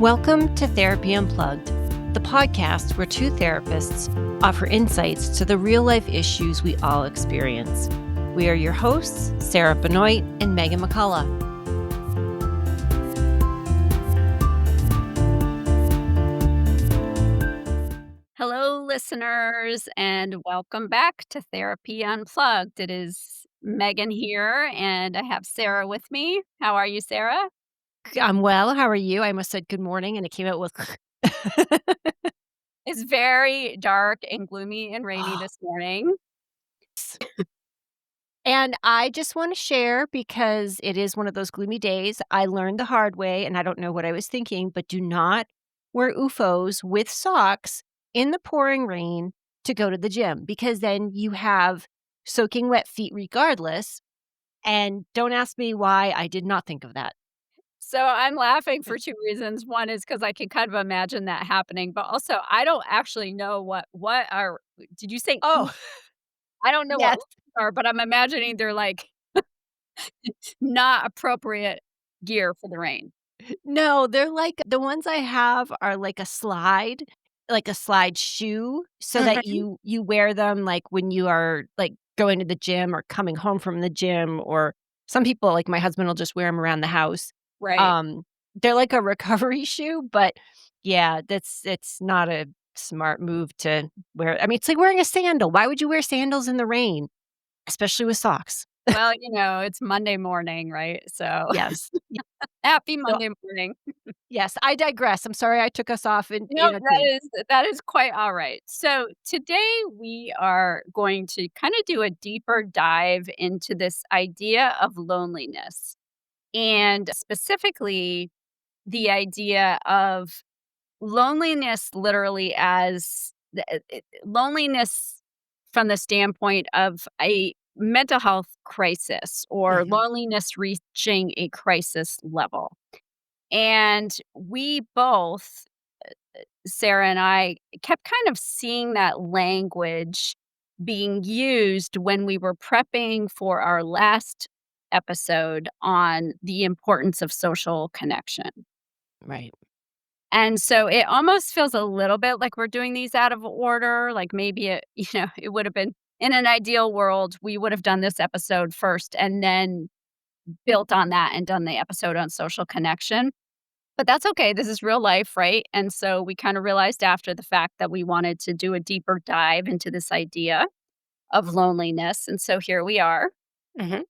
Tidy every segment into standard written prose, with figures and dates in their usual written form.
Welcome to Therapy Unplugged, the podcast where two therapists offer insights to the real-life issues we all experience. We are your hosts, Sarah Benoit and Meaghan McCullough. Hello, listeners, and welcome back to Therapy Unplugged. It is Meaghan here, and I have Sarah with me. How are you, Sarah? I'm well. How are you? I almost said good morning, and it came out with It's very dark and gloomy and rainy this morning. And I just want to share because it is one of those gloomy days. I learned the hard way, and I don't know what I was thinking, but do not wear UFOs with socks in the pouring rain to go to the gym because then you have soaking wet feet regardless. And don't ask me why I did not think of that. So I'm laughing for two reasons. One is because I can kind of imagine that happening, but also I don't actually know what are. Did you say oof? Oh, I don't know what yes. oofs are, but I'm imagining they're like not appropriate gear for the rain. No, they're like the ones I have are like a slide shoe so that Mhm. you wear them, like, when you are, like, going to the gym or coming home from the gym, or some people, like my husband, will just wear them around the house. Right. Um, they're like a recovery shoe, but yeah, it's not a smart move to wear. I mean, it's like wearing a sandal. Why would you wear sandals in the rain, especially with socks? Well, it's Monday morning, right? So Yes. happy So, Monday morning. yes, I digress. I'm sorry I took us off in No, a that is quite all right. So today we are going to kind of do a deeper dive into this idea of loneliness, and specifically the idea of loneliness literally as loneliness from the standpoint of a mental health crisis or Mhm. loneliness reaching a crisis level. And we both, Sarah and I, kept kind of seeing that language being used when we were prepping for our last episode on the importance of social connection. Right. And so it almost feels a little bit like we're doing these out of order. Like maybe it would have been in an ideal world, we would have done this episode first and then built on that and done the episode on social connection. But that's okay. This is real life, right? And so we kind of realized after the fact that we wanted to do a deeper dive into this idea of loneliness. And so here we are. Mhm.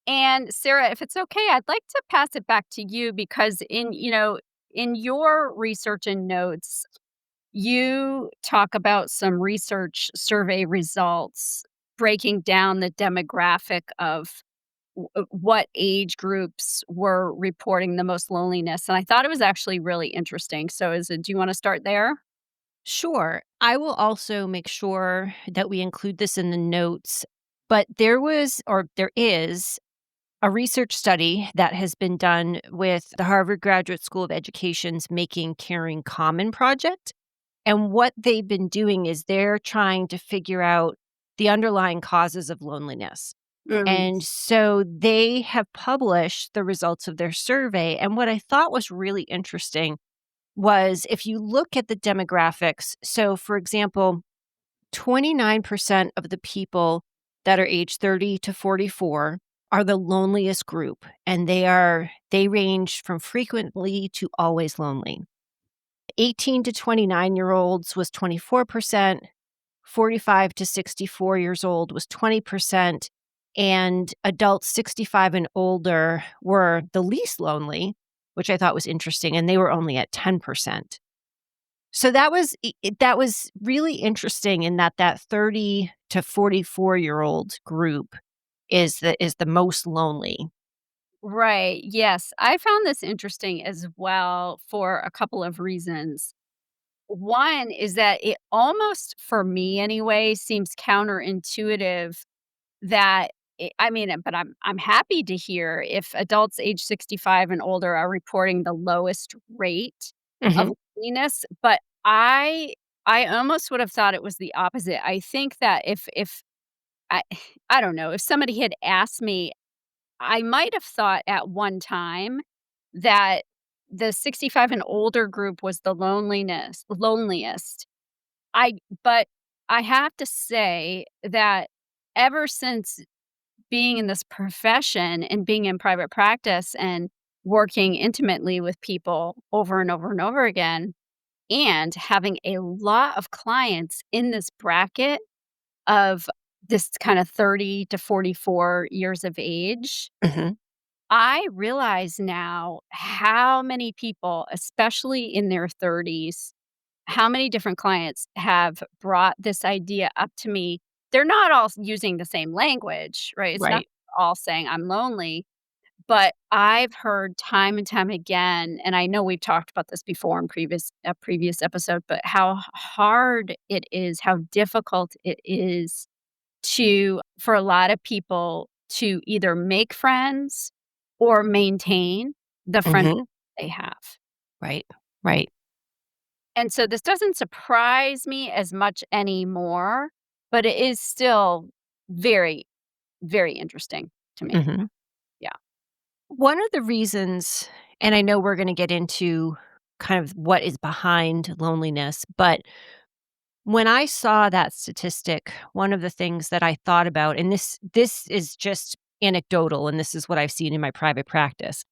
And Sarah, if it's okay, I'd like to pass it back to you because in your research and notes, you talk about some research survey results breaking down the demographic of what age groups were reporting the most loneliness, and I thought it was actually really interesting. So do you wanna start there? Sure. I will also make sure that we include this in the notes, but there is a research study that has been done with the Harvard Graduate School of Education's Making Caring Common project, and what they've been doing is they're trying to figure out the underlying causes of loneliness. Mm. And so they have published the results of their survey, and what I thought was really interesting was if you look at the demographics, so for example, 29% of the people that are age 30 to 44 are the loneliest group, and they range from frequently to always lonely. 18 to 29-year-olds was 24%, 45 to 64 years old was 20%, and adults 65 and older were the least lonely, which I thought was interesting, and they were only at 10%. So that was really interesting in that 30 to 44-year-old group is the most lonely. Right, yes. I found this interesting as well for a couple of reasons. One is that it almost, for me anyway, seems counterintuitive that I mean, but I'm happy to hear if adults age 65 and older are reporting the lowest rate of Mhm. loneliness, but I almost would have thought it was the opposite. I think that if I I don't know, if somebody had asked me, I might have thought at one time that the 65 and older group was the loneliest. I but I have to say that ever since being in this profession and being in private practice and working intimately with people over and over and over again, and having a lot of clients in this bracket of this kind of 30 to 44 years of age, Mhm. I realize now how many people, especially in their 30s, how many different clients have brought this idea up to me. They're not all using the same language, right? It's not Right. all saying, "I'm lonely," but I've heard time and time again, and I know we've talked about this before in previous episode, but how hard it is, how difficult it is for a lot of people to either make friends or maintain the friendship Mhm. they have. Right. Right. And so this doesn't surprise me as much anymore, but it is still very, very interesting to me. Mhm. Yeah. One of the reasons, and I know we're gonna get into kind of what is behind loneliness, but when I saw that statistic, one of the things that I thought about, and this is just anecdotal, and this is what I've seen in my private practice,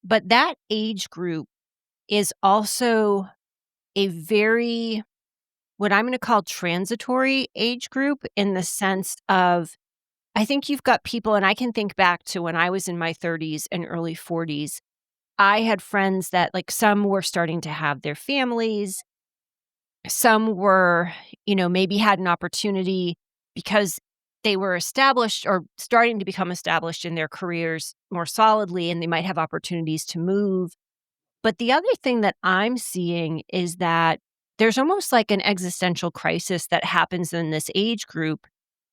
but that age group is also a very, what I'm gonna call, transitory age group, in the sense of, I think you've got people, and I can think back to when I was in my 30s and early 40s. I had friends that, like, some were starting to have their families, some were, maybe had an opportunity because they were established or starting to become established in their careers more solidly, and they might have opportunities to move. But the other thing that I'm seeing is that there's almost like an existential crisis that happens in this age group.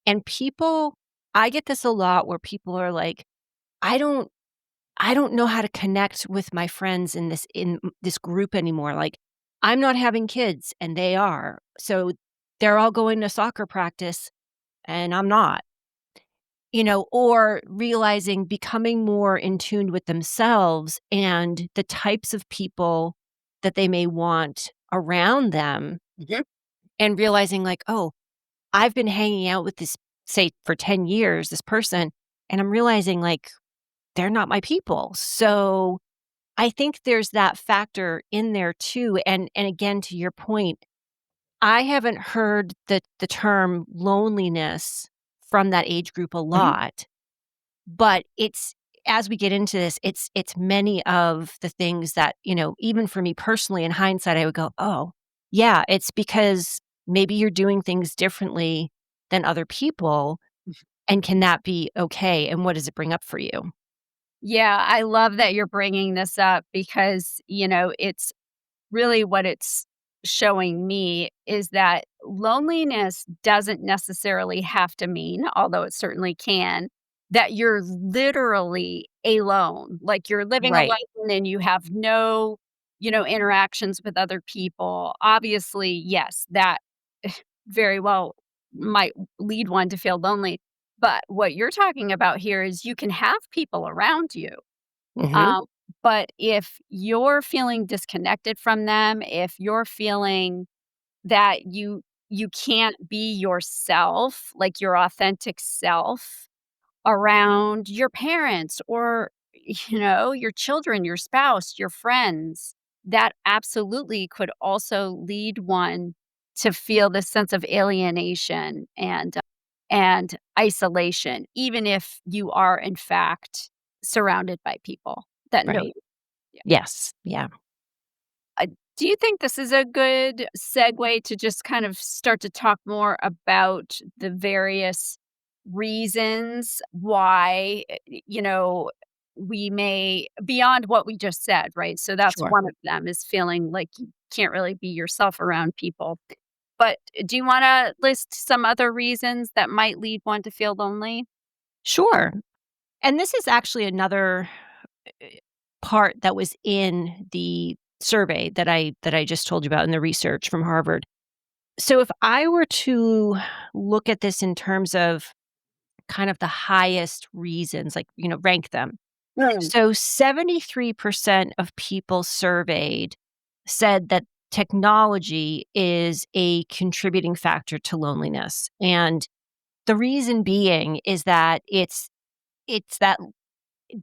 And people, I get this a lot where people are like, I don't I don't know how to connect with my friends in this group anymore. Like, I'm not having kids and they are. So they're all going to soccer practice and I'm not. Or realizing, becoming more in tune with themselves and the types of people that they may want around them, Mhm. and realizing, like, oh, I've been hanging out with this, say, for 10 years, this person, and I'm realizing, like, they're not my people. So I think there's that factor in there too. And again, to your point, I haven't heard the term loneliness from that age group a Mhm. lot, but it's, as we get into this, it's many of the things that, even for me personally, in hindsight, I would go, "Oh, yeah, it's because maybe you're doing things differently than other people, and can that be okay, and what does it bring up for you?" Yeah, I love that you're bringing this up because, it's really what it's showing me is that loneliness doesn't necessarily have to mean, although it certainly can, that you're literally alone. Like you're living Right. alone and you have no, interactions with other people. Obviously, yes, that very well might lead one to feel lonely. But what you're talking about here is you can have people around you, Mhm. um, but if you're feeling disconnected from them, if you're feeling that you can't be yourself, like your authentic self around your parents or your children, your spouse, your friends, that absolutely could also lead one to feel this sense of alienation and isolation, even if you are in fact surrounded by people that know Right. you. Yeah. Yes. Yeah. Uh, do you think this is a good segue to just kind of start to talk more about the various reasons why, we may beyond what we just said, right? So that's Sure. one of them is feeling like you can't really be yourself around people. But do you wanna list some other reasons that might lead one to feel lonely? Sure. And this is actually another part that was in the survey that I just told you about, in the research from Harvard. So if I were to look at this in terms of kind of the highest reasons, like, rank them. Mm, So 73% of people surveyed said that technology is a contributing factor to loneliness. And the reason being is that it's that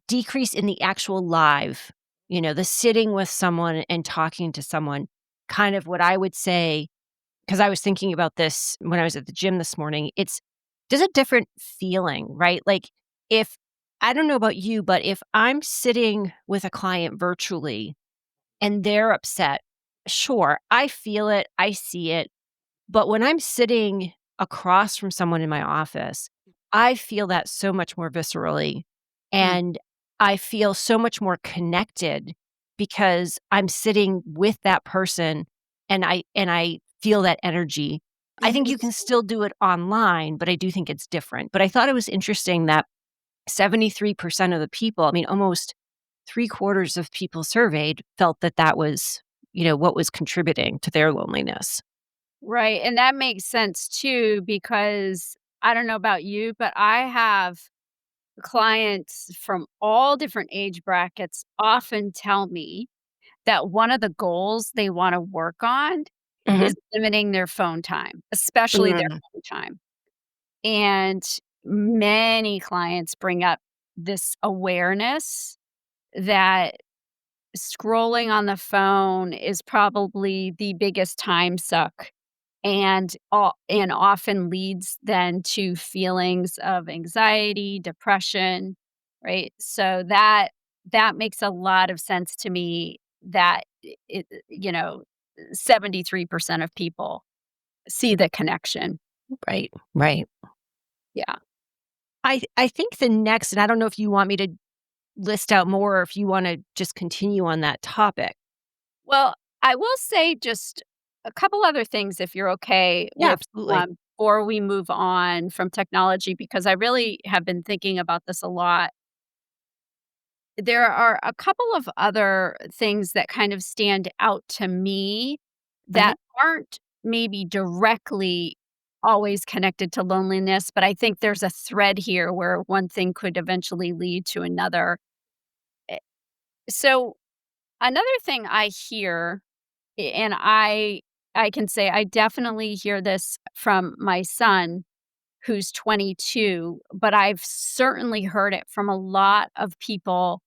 decrease in the actual live, the sitting with someone and talking to someone, kind of what I would say, because I was thinking about this when I was at the gym this morning. It's just a different feeling, right? Like, if I don't know about you, but if I'm sitting with a client virtually and they're upset, sure, I feel it, I see it, but when I'm sitting across from someone in my office, I feel that so much more viscerally, mm, and I feel so much more connected because I'm sitting with that person and I feel that energy. I think you can still do it online, but I do think it's different. But I thought it was interesting that 73% of the people, I mean, almost 3/4 of people surveyed felt that that was, what was contributing to their loneliness. right, and that makes sense too because I don't know about you, but I have clients from all different age brackets often tell me that one of the goals they wanna work on Mhm. is limiting their phone time, especially their Mm. phone time. And many clients bring up this awareness that scrolling on the phone is probably the biggest time suck and often leads then to feelings of anxiety, depression, right? So that makes a lot of sense to me that 73% of people see the connection. Right, right. Yeah. I think the next, and I don't know if you want me to list out more or if you wanna just continue on that topic. Well, I will say just a couple other things if you're okay Yeah, with, absolutely. before we move on from technology, because I really have been thinking about this a lot. There are a couple of other things that kind of stand out to me Mhm, that aren't maybe directly always connected to loneliness, but I think there's a thread here where one thing could eventually lead to another. Eh, So, another thing I hear, and I can say I definitely hear this from my son who's 22, but I've certainly heard it from a lot of people,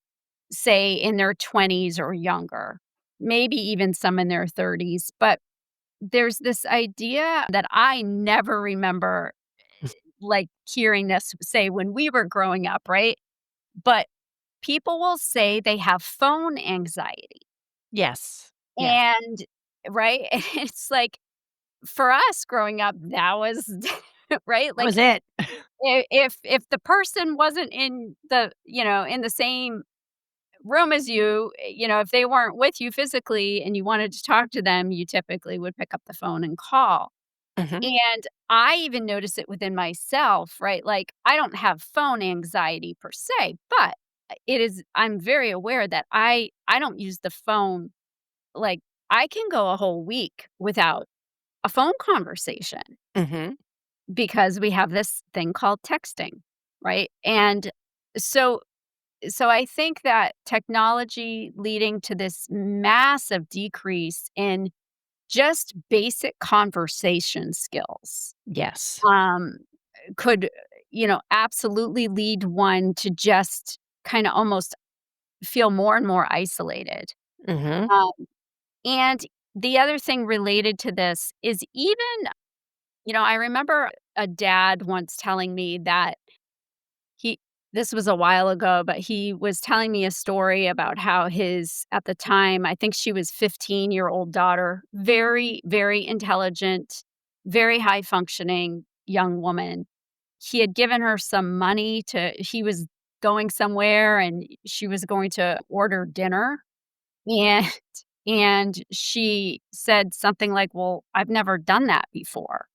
say, in their 20s or younger, maybe even some in their 30s. But there's this idea that I never remember, like, hearing this, say, when we were growing up, right? But people will say they have phone anxiety. yes, yes. And right? And it's like, for us growing up, that was right? That was Like, it. if the person wasn't in in the same room as you, if they weren't with you physically and you wanted to talk to them, you typically would pick up the phone and call. Mhm, And I even notice it within myself, right? Like, I don't have phone anxiety per se, but I'm very aware that I don't use the phone. Like, I can go a whole week without a phone conversation mhm, because we have this thing called texting, right? And so I think that technology leading to this massive decrease in just basic conversation skills, yes. um, could, absolutely lead one to just kinda almost feel more and more isolated. Mhm, Um, and the other thing related to this is even, I remember a dad once telling me that he this was a while ago, but he was telling me a story about how his, at the time, I think she was 15-year-old daughter, very, very intelligent, very high functioning young woman. He had given her some money he was going somewhere and she was going to order dinner, and she said something like, "Well, I've never done that before."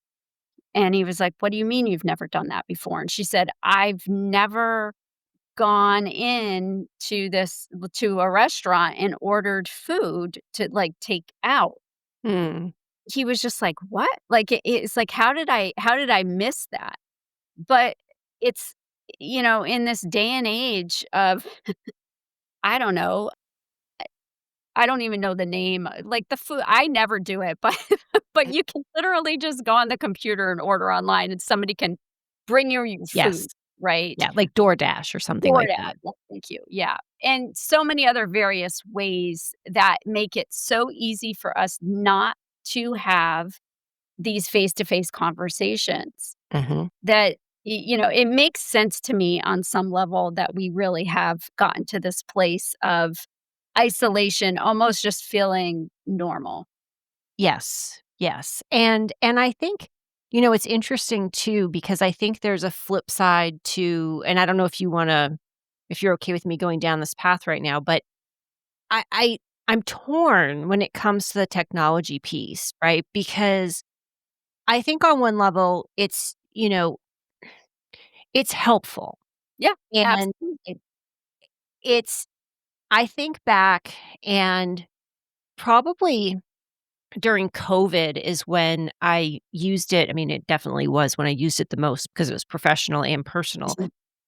And he was like, "What do you mean you've never done that before?" And she said, "I've never gone in to a restaurant and ordered food to, like, take out." mm, He was just like, "What?" Like, it's like, how did I miss that? But it's, in this day and age of I don't know. I don't even know the name, like, the food I never do it, but but you can literally just go on the computer and order online, and somebody can bring you your Yes. food, right? Yeah, like DoorDash or something like DoorDash, that. yeah, thank you, yeah, and so many other various ways that make it so easy for us not to have these face-to-face conversations Mhm. that, it makes sense to me on some level that we really have gotten to this place of isolation almost just feeling normal. Yes, yes, and I think, it's interesting too because I think there's a flip side to and I don't know if you're okay with me going down this path right now, but I I I'm torn when it comes to the technology piece, right? Because I think on one level, it's helpful, Yeah, and absolutely. it's I think back and probably during COVID is when I used it. I mean, it definitely was when I used it the most because it was professional and personal.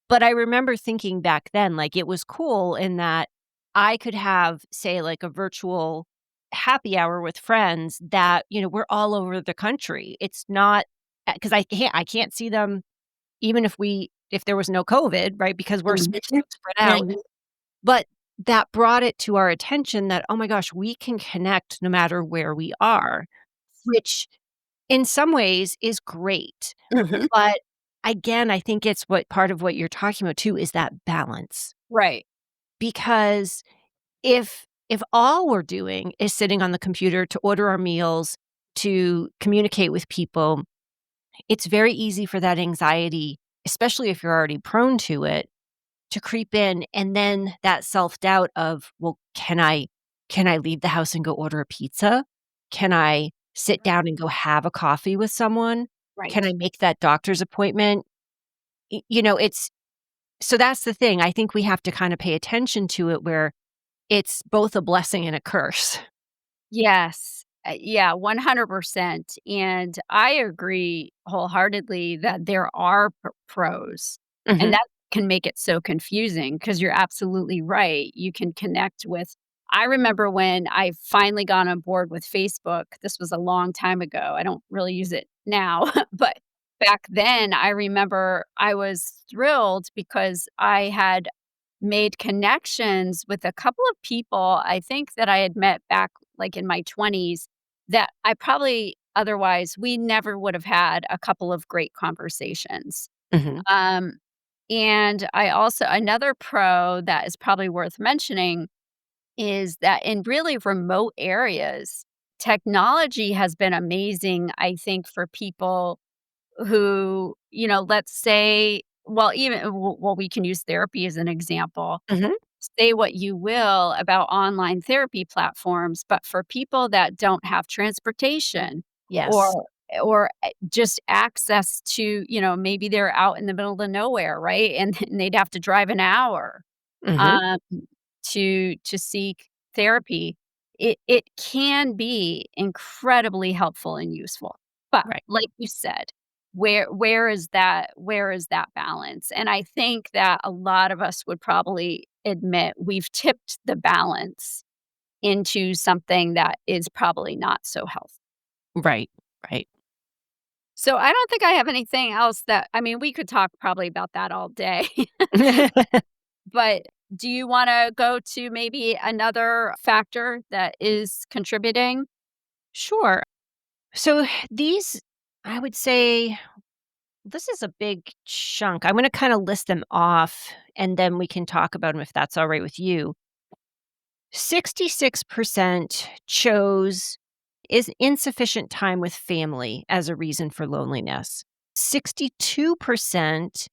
But I remember thinking back then, like, it was cool in that I could have, say, like, a virtual happy hour with friends that, we're all over the country. It's not because I can't see them even if there was no COVID, right? Because we're Mhm. so spread out. Mhm. But that brought it to our attention that, oh my gosh, we can connect no matter where we are, which in some ways is great. Mhm. But again, I think it's what part of what you're talking about too is that balance. Right. Because if all we're doing is sitting on the computer to order our meals, to communicate with people, it's very easy for that anxiety, especially if you're already prone to it, to creep in, and then that self-doubt of, "Well, can I leave the house and go order a pizza? Can I sit down and go have a coffee with someone? Can I Right. make that doctor's appointment?" It's so that's the thing. I think we have to kinda pay attention to it where it's both a blessing and a curse. Yes. Yeah, 100%, and I agree wholeheartedly that there are pros, and Mhm. that can make it so confusing because 'cause you're absolutely right. You can connect with I remember when I finally got on board with Facebook, this was a long time ago, I don't really use it now, but back then, I remember I was thrilled because I had made connections with a couple of people I think that I had met back, like, in my 20s that I probably otherwise we never would have had a couple of great conversations. Mhm. Um, and I also another pro that is probably worth mentioning is that in really remote areas, technology has been amazing, I think, for people who, let's say well, even well, we can use therapy as an example. Mhm. Say what you will about online therapy platforms, but for people that don't have transportation Yes. or just access to, maybe they're out in the middle of nowhere, right? And they'd have to drive an hour, Mhm. um, to seek therapy. It can be incredibly helpful and useful. But Right. like you said, where is that balance? And I think that a lot of us would probably admit we've tipped the balance into something that is probably not so healthy. Right. Right. So I don't think I have anything else that I mean, we could talk probably about that all day. But do you wanna go to maybe another factor that is contributing? Sure. So these I would say this is a big chunk. I'm gonna kinda list them off, and then we can talk about them if that's alright with you. 66% chose is insufficient time with family as a reason for loneliness. 62%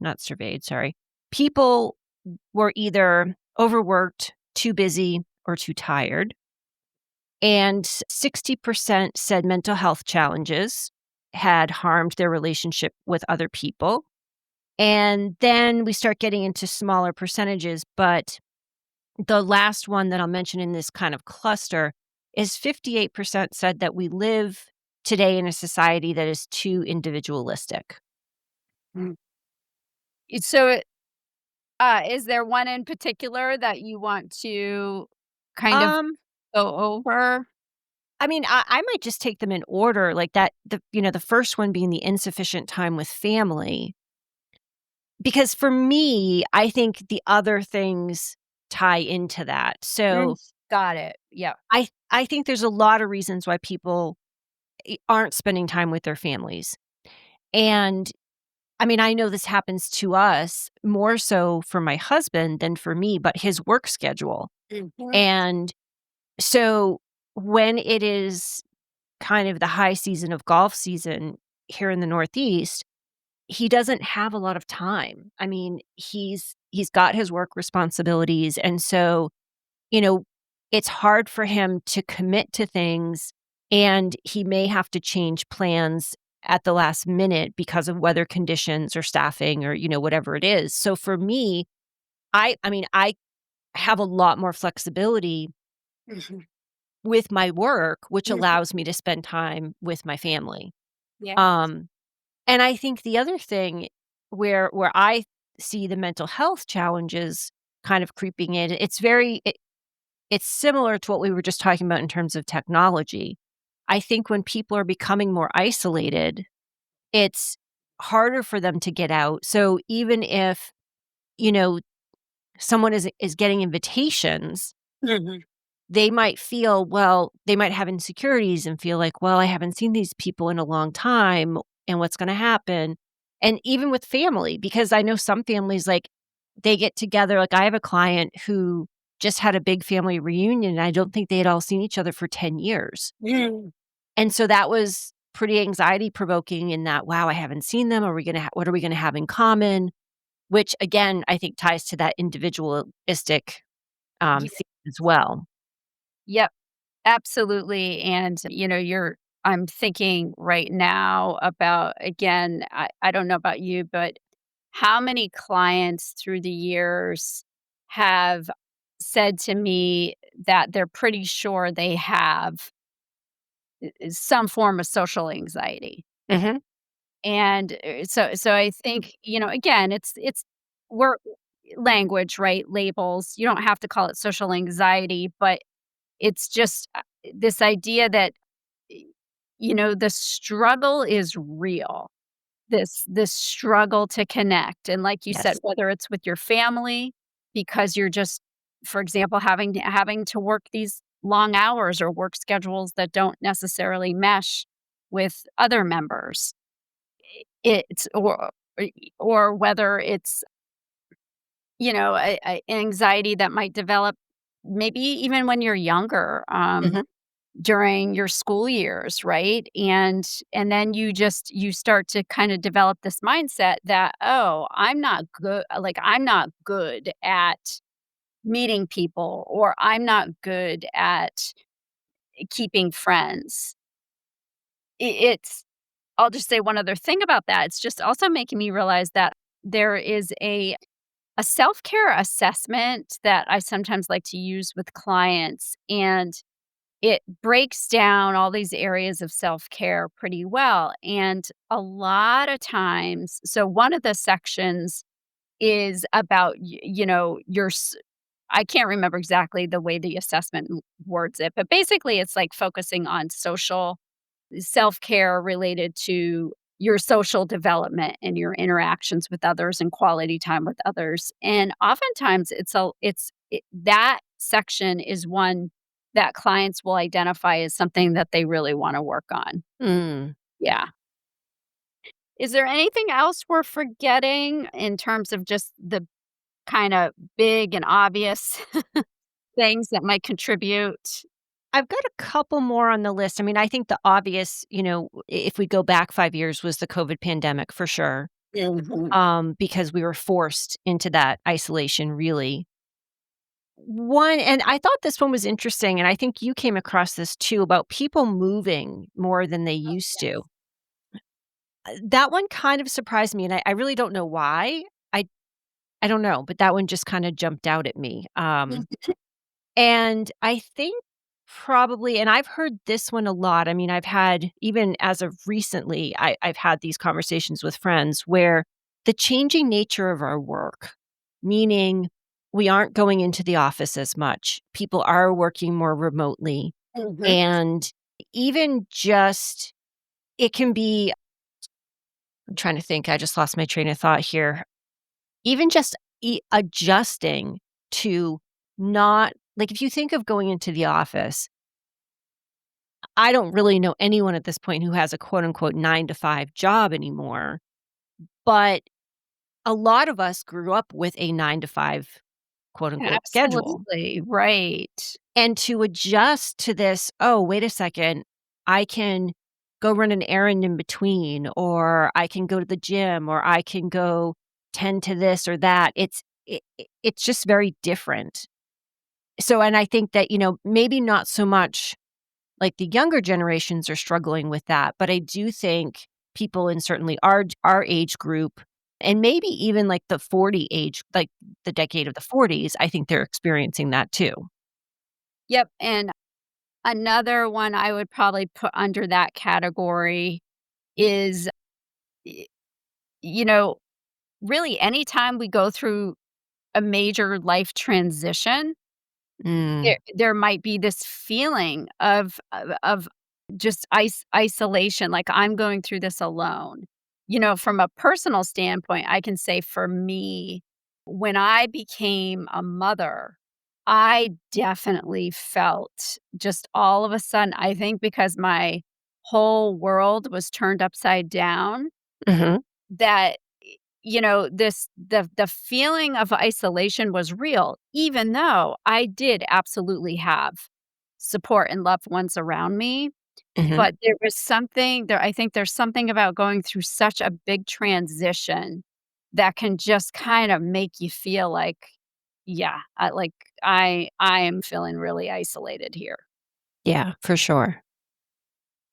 not surveyed, sorry. People were either overworked, too busy, or too tired. And 60% said mental health challenges had harmed their relationship with other people. And then we start getting into smaller percentages, but the last one that I'll mention in this kind of cluster is 58% said that we live today in a society that is too individualistic. Mm. So Is there one in particular that you want to kind of Um, go over? I mean, I might just take them in order, like that the first one being the insufficient time with family. Because for me, I think the other things tie into that. Mm, So, got it. Yeah. I think there's a lot of reasons why people aren't spending time with their families. And I mean, I know this happens to us more so for my husband than for me, but his work schedule. Mhm. And so when it is kind of the high season of golf season here in the Northeast, he doesn't have a lot of time. I mean, he's got his work responsibilities, and so, you know, it's hard for him to commit to things, and he may have to change plans at the last minute because of weather conditions or staffing or, whatever it is. So for me, I mean, I have a lot more flexibility Mhm. with my work, which Mhm. allows me to spend time with my family. Yeah. Um, and I think the other thing where I see the mental health challenges kind of creeping in, it's similar to what we were just talking about in terms of technology. I think when people are becoming more isolated, it's harder for them to get out. So even if, you know, someone is getting invitations, Mhm. they might have insecurities and feel like, well, I haven't seen these people in a long time and what's going to happen. And even with family, because I know some families, like, they get together. Like, I have a client who just had a big family reunion, and I don't think they had all seen each other for 10 years. Mm. And so that was pretty anxiety provoking in that, wow, I haven't seen them. Are we going to, what are we going to have in common? Which again, I think ties to that individualistic Ye theme as well. Yep, absolutely, and, I'm thinking right now about, again, I don't know about you, but how many clients through the years have said to me that they're pretty sure they have some form of social anxiety. Hmm. And, so I think, again, it's we're language, right? Labels. You don't have to call it social anxiety, but it's just, this idea that, y the struggle is real. This struggle to connect, and like you said, Yes. whether it's with your family because you're just, for example, having to work these long hours or work schedules that don't necessarily mesh with other members. It's or whether it's, a anxiety that might develop maybe even when you're younger, Mhm. during your school years, right? And then you start to kind of develop this mindset that, "Oh, I'm not good at meeting people, or I'm not good at keeping friends." It's I'll just say one other thing about that. It's just also making me realize that there is a self-care assessment that I sometimes like to use with clients, and it breaks down all these areas of self-care pretty well, and a lot of times, so one of the sections is about, your I can't remember exactly the way the assessment words it, but basically it's like focusing on social self-care related to your social development and your interactions with others and quality time with others. And oftentimes that section is one that clients will identify as something that they really want to work on. Mm. Yeah. Is there anything else we're forgetting in terms of just the kind of big and obvious things that might contribute? I've got a couple more on the list. I mean, I think the obvious, if we go back 5 years, was the COVID pandemic for sure, Mhm. because we were forced into that isolation, really. One, and I thought this one was interesting, and I think you came across this too, about people moving more than they Oh, used to. yes. That one kind of surprised me, and I really don't know why. I I don't know, but that one just kinda jumped out at me. And I think probably, and I've heard this one a lot. I mean, I've had, even as of recently, I've had these conversations with friends where the changing nature of our work. meaning we aren't going into the office as much. People are working more remotely. Mhm. And even just it can be I'm trying to think, I just lost my train of thought here. Even just adjusting to not like, if you think of going into the office, I don't really know anyone at this point who has a quote unquote 9 to 5 job anymore, but a lot of us grew up with a 9 to 5 quote unquote schedule. Absolutely, right. And to adjust to this, "Oh, wait a second, I can go run an errand in between, or I can go to the gym, or I can go tend to this or that." It's just very different. So and I think that, maybe not so much like the younger generations are struggling with that, but I do think people in certainly our age group, and maybe even like the 40 age, like the decade of the 40s, I think they're experiencing that too. Yep, and another one I would probably put under that category is, y you know, really anytime we go through a major life transition, Mm, there might be this feeling of just isolation, like, "I'm going through this alone." From a personal standpoint, I can say for me, when I became a mother, I definitely felt just all of a sudden, I think because my whole world was turned upside down, mhm, that the feeling of isolation was real, even though I did absolutely have support and loved ones around me. mhm. But there was something there I think there's something about going through such a big transition that can just kind of make you feel like, yeah, I am feeling really isolated here. Yeah, for sure.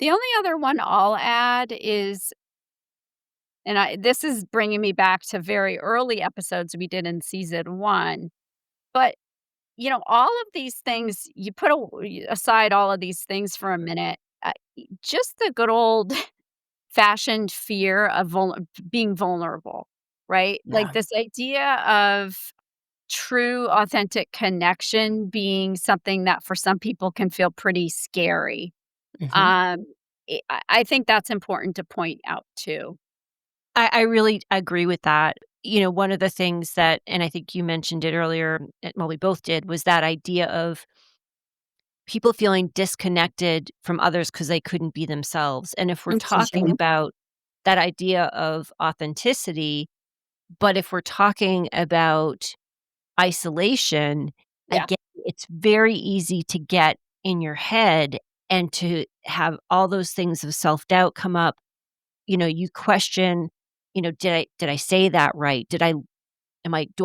The only other one I'll add is, and this is bringing me back to very early episodes we did in season 1, but, all of these things, you put aside all of these things for a minute, just the good old fashioned fear of being vulnerable, right? Like, Yeah. this idea of true, authentic connection being something that for some people can feel pretty scary. Mhm. Um, I think that's important to point out too. I really agree with that. One of the things that and I think you mentioned it earlier, well, we both did, was that idea of people feeling disconnected from others because they couldn't be themselves, and if we're talking Mhm. about that idea of authenticity, but if we're talking about isolation, Yeah. again, it's very easy to get in your head and to have all those things of self-doubt come up. You question, did I say that right? Do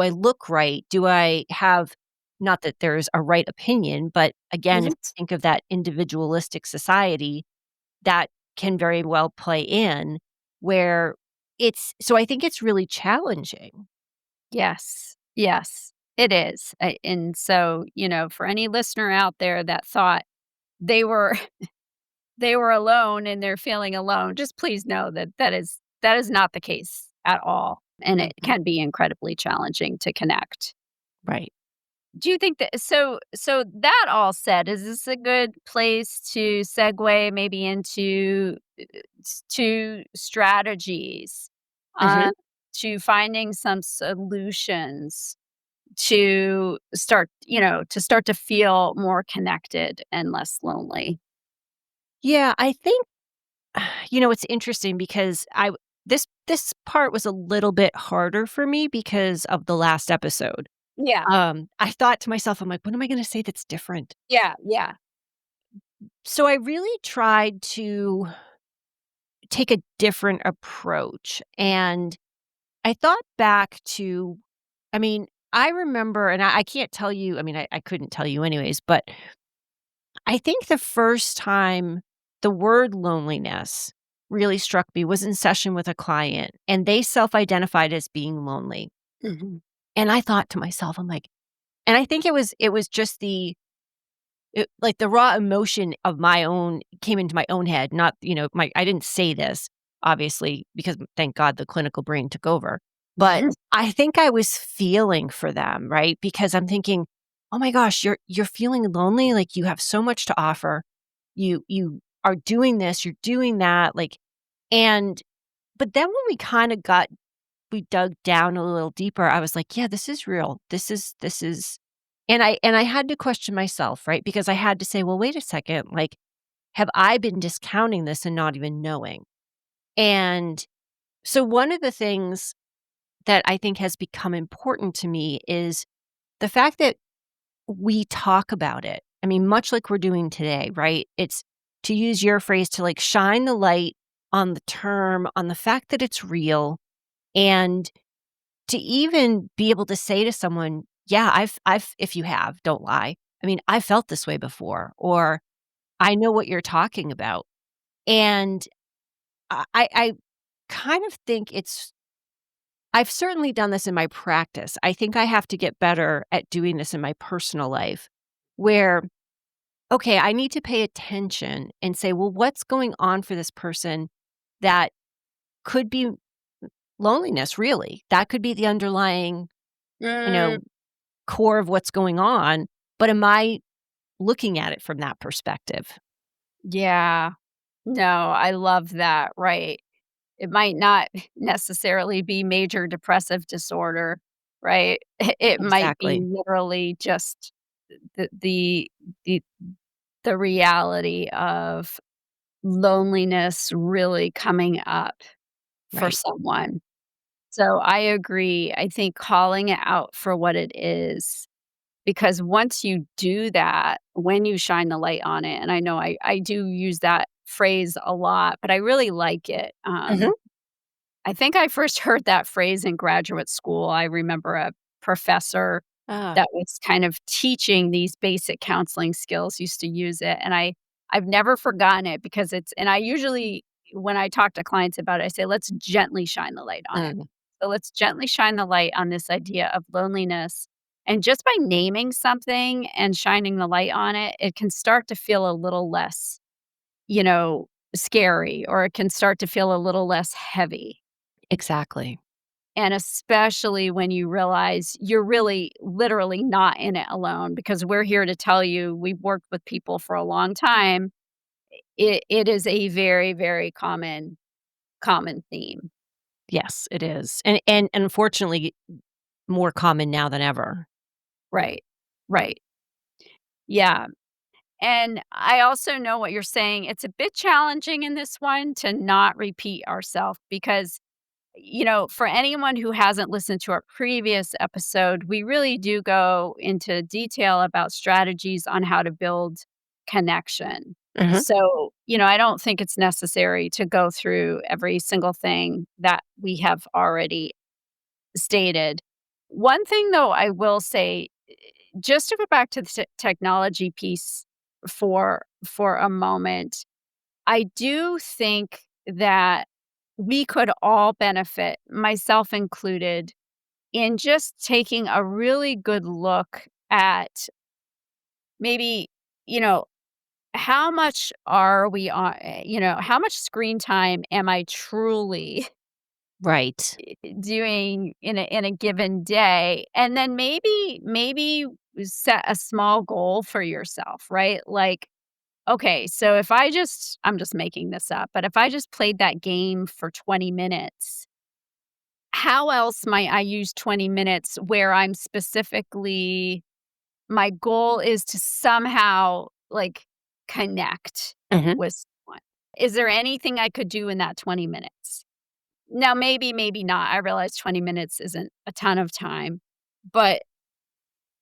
I look right? Do I have not that there's a right opinion, but again, if Mhm. you think of that individualistic society, that can very well play in where I think it's really challenging. Yes. Yes, it is. And so, for any listener out there that thought they were they were alone and they're feeling alone, just please know that that is not the case at all, and it Mhm. can be incredibly challenging to connect. Right. Do you think that so that all said, is this a good place to segue maybe into to strategies, Mhm. um, to finding some solutions to start to feel more connected and less lonely? Yeah, I think it's interesting because this part was a little bit harder for me because of the last episode. Yeah. I thought to myself, I'm like, "What am I gonna say that's different?" Yeah, yeah. So I really tried to take a different approach, and I thought back to I mean, I remember and I can't tell you I mean, I couldn't tell you anyways, but I think the first time the word loneliness really struck me was in session with a client, and they self-identified as being lonely, Mhm. and I thought to myself, I'm like and I think it was just like, the raw emotion of my own came into my own head, not, my I didn't say this, obviously, because thank God the clinical brain took over. But I think I was feeling for them, right? Because I'm thinking, "Oh my gosh, you're feeling lonely, like, you have so much to offer. You are doing this, you're doing that," like and but then when we dug down a little deeper, I was like, "Yeah, this is real. This is" and I had to question myself, right? Because I had to say, "Well, wait a second, like, have I been discounting this and not even knowing?" And so one of the things that I think has become important to me is the fact that we talk about it. I mean, much like we're doing today, right? It's to use your phrase to like shine the light on the term, on the fact that it's real, and to even be able to say to someone, yeah, if you have, don't lie. I mean, I felt this way before, or I know what you're talking about. And I kind of think I've certainly done this in my practice. I think I have to get better at doing this in my personal life where, okay, I need to pay attention and say, well, what's going on for this person that could be loneliness, really? That could be the underlying, you Mm, know, core of what's going on. But am I looking at it from that perspective? yeah. No, I love that, right. It might not necessarily be major depressive disorder, right? It might be Exactly. literally just the the the the reality of loneliness really coming up for Right. someone. So I agree. I think calling it out for what it is, because once you do that, when you shine the light on it, and I know I do use that phrase a lot, but I really like it. Hmm. I think I first heard that phrase in graduate school. I remember a professor Ah, that was kind of teaching these basic counseling skills used to use it, and I've never forgotten it because it's and I usually when I talk to clients about it, I say, "Let's gently shine the light on it." mm, So let's gently shine the light on this idea of loneliness, and just by naming something and shining the light on it, it can start to feel a little less, you know, scary, or it can start to feel a little less heavy. exactly. And especially when you realize you're really literally not in it alone, because we're here to tell you we've worked with people for a long time. It is a very, very common theme. Yes, it is. And unfortunately more common now than ever. Right. Right. Yeah. And I also know what you're saying. It's a bit challenging in this one to not repeat ourselves because for anyone who hasn't listened to our previous episode, we really do go into detail about strategies on how to build connection. Mhm, So, I don't think it's necessary to go through every single thing that we have already stated. One thing, though, I will say, just to go back to the technology piece for a moment, I do think that we could all benefit, myself included, in just taking a really good look at maybe, you know, how much are we on, how much screen time am I truly right. doing in a given day? And then maybe set a small goal for yourself, right? Like, okay, so if I'm just making this up, but if I just played that game for 20 minutes, how else might I use 20 minutes where I'm specifically my goal is to somehow, like, connect Mhm, with someone? Is there anything I could do in that 20 minutes? Now, maybe not. I realize 20 minutes isn't a ton of time, but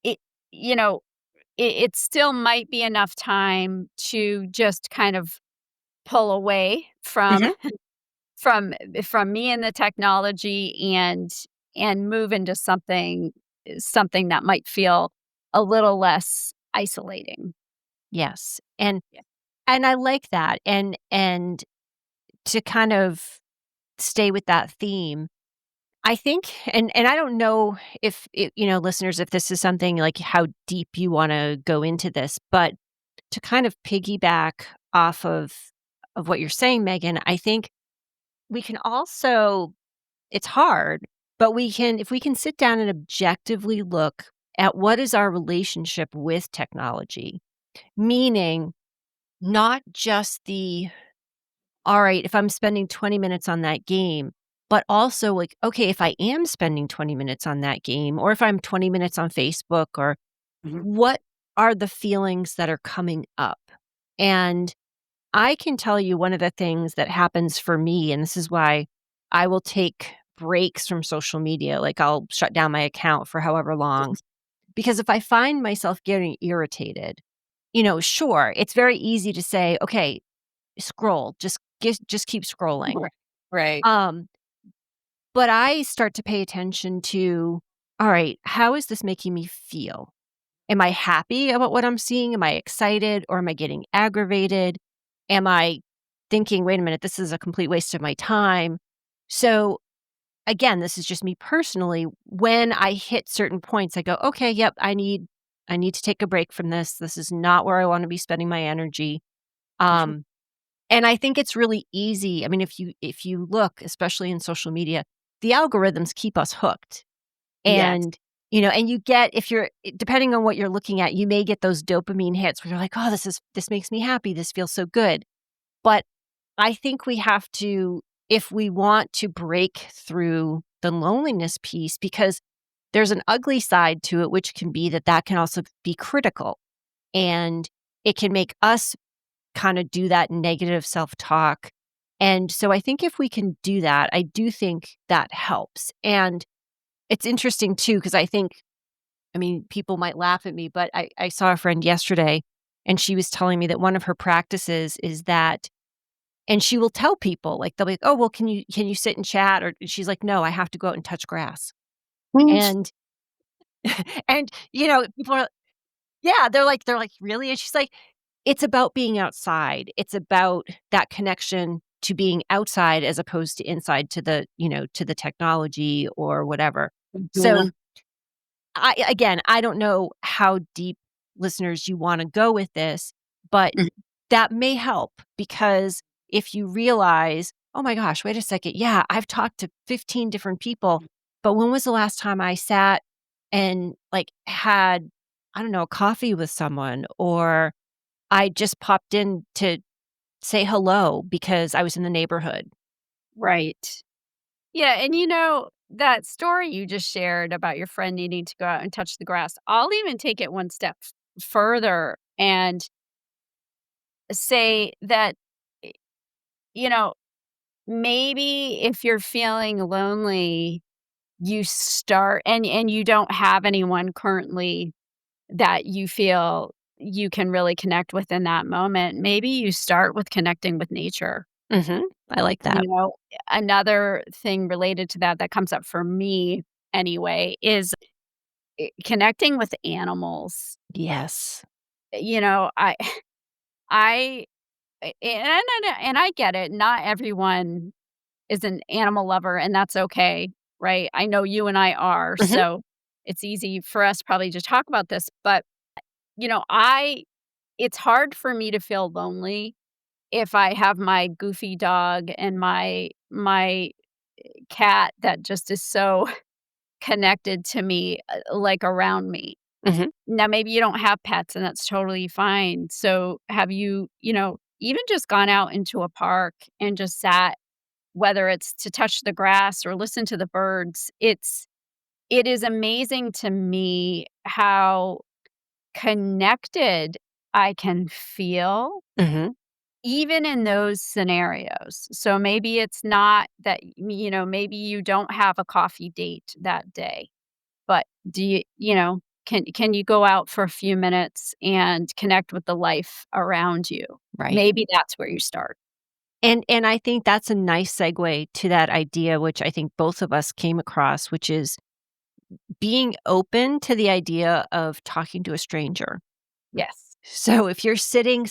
it you know, it still might be enough time to just kind of pull away from mhm. from from me and the technology and move into something that might feel a little less isolating. Yes, Yeah. and I like that, and to kind of stay with that theme, I think and I don't know if listeners, if this is something like how deep you wanna go into this, but to kind of piggyback off of what you're saying, Megan, I think we can also it's hard, But if we can sit down and objectively look at what is our relationship with technology, meaning not just all right, if I'm spending 20 minutes on that game, but also like, okay, if I am spending 20 minutes on that game, or if I'm 20 minutes on Facebook, or Mhm. what are the feelings that are coming up? And I can tell you one of the things that happens for me, and this is why I will take breaks from social media, like I'll shut down my account for however long, because if I find myself getting irritated, sure, it's very easy to say, okay, scroll, just keep scrolling. Right. Right. Um, but I start to pay attention to, all right, how is this making me feel? Am I happy about what I'm seeing? Am I excited or am I getting aggravated? Am I thinking, wait a minute, this is a complete waste of my time? So again, this is just me personally. When I hit certain points, I go, okay, yep, I need to take a break from this. This is not where I want to be spending my energy. Mhm. Um, and I think it's really easy. I mean, if you look, especially in social media, the algorithms keep us hooked. Yes. And, and you get if you're depending on what you're looking at, you may get those dopamine hits where you're like, "Oh, this makes me happy. This feels so good." But I think we have to if we want to break through the loneliness piece because there's an ugly side to it, which can be that can also be critical, and it can make us kinda do that negative self-talk, and so I think if we can do that, I do think that helps, and it's interesting too because I mean, people might laugh at me, but I saw a friend yesterday, and she was telling me that one of her practices is that and she will tell people, like, they'll be like, "Oh, well, can you sit and chat?" Or she's like, "No, I have to go out and touch grass." Mm. And and, people are yeah, they're like, "Really?" And she's like, "It's about being outside. It's about that connection to being outside as opposed to inside to to the technology or whatever." So Mhm. I don't know how deep listeners you wanna go with this, but Mhm. that may help because if you realize, "Oh my gosh, wait a second, yeah, I've talked to 15 different people, but when was the last time I sat and, like, had, I don't know, coffee with someone, or I just popped in to say hello because I was in the neighborhood." Right. Yeah, and that story you just shared about your friend needing to go out and touch the grass, I'll even take it one step further and say that, y you know, maybe if you're feeling lonely, you start and you don't have anyone currently that you feel you can really connect with in that moment, maybe you start with connecting with nature. Mhm. I like that. You know, another thing related to that that comes up for me anyway is connecting with animals. Yes. I I and I get it. Not everyone is an animal lover, and that's okay, right? I know you and I are, Mhm. so it's easy for us probably to talk about this. But I it's hard for me to feel lonely if I have my goofy dog and my cat that just is so connected to me, like, around me. Mhm. Now, maybe you don't have pets, and that's totally fine. So, have you, even just gone out into a park and just sat, whether it's to touch the grass or listen to the birds? It is amazing to me how connected I can feel Mhm. even in those scenarios. So maybe it's not that, maybe you don't have a coffee date that day, but do can you go out for a few minutes and connect with the life around you? Right. Maybe that's where you start. And I think that's a nice segue to that idea, which I think both of us came across, which is being open to the idea of talking to a stranger. Yes. So if you're sitting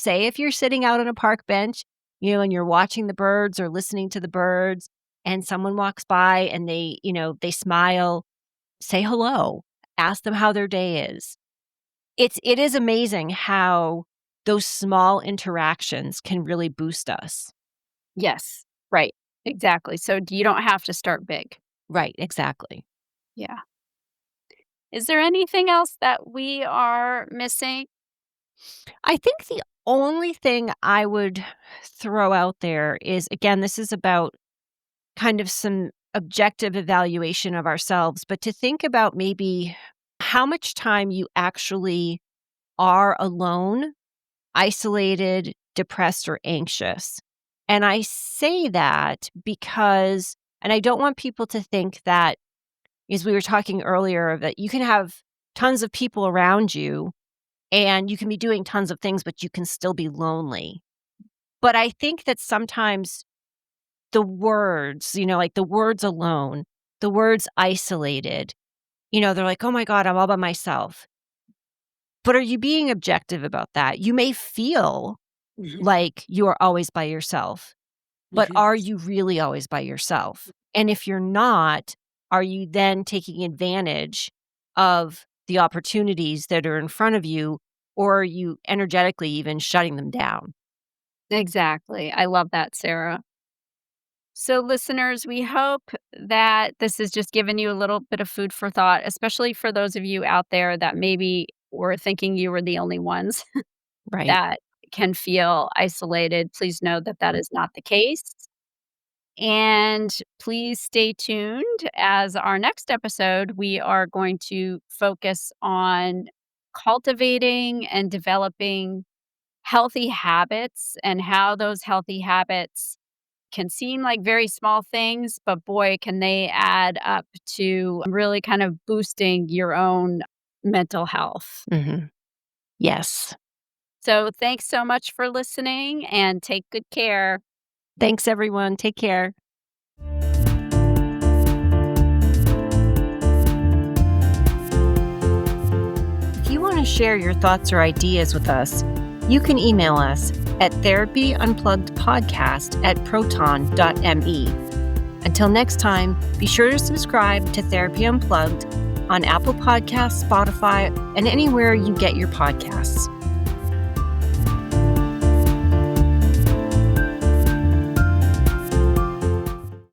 out on a park bench, and you're watching the birds or listening to the birds, and someone walks by and they smile, say hello, ask them how their day is. It is amazing how those small interactions can really boost us. Yes. Right. Exactly. So you don't have to start big. Right, exactly. Yeah. Is there anything else that we are missing? I think the only thing I would throw out there is, again, this is about kind of some objective evaluation of ourselves, but to think about maybe how much time you actually are alone, isolated, depressed, or anxious. And I say that because, and I don't want people to think that, as we were talking earlier, that you can have tons of people around you and you can be doing tons of things, but you can still be lonely. But I think that sometimes the words, like the words alone, the words isolated, they're like, oh my God, I'm all by myself. But are you being objective about that? You may feel Mhm, like you are always by yourself, but mhm. are you really always by yourself? And if you're not, are you then taking advantage of the opportunities that are in front of you, or are you energetically even shutting them down? Exactly. I love that, Sarah. So, listeners, we hope that this has just given you a little bit of food for thought, especially for those of you out there that maybe were thinking you were the only ones Right. that can feel isolated. Please know that that is not the case. And please stay tuned as our next episode, we are going to focus on cultivating and developing healthy habits and how those healthy habits can seem like very small things, but boy, can they add up to really kind of boosting your own mental health. Mhm. Yes. So, thanks so much for listening and take good care. Thanks, everyone. Take care. If you want to share your thoughts or ideas with us, you can email us at therapyunpluggedpodcast@proton.me. Until next time, be sure to subscribe to Therapy Unplugged on Apple Podcasts, Spotify, and anywhere you get your podcasts.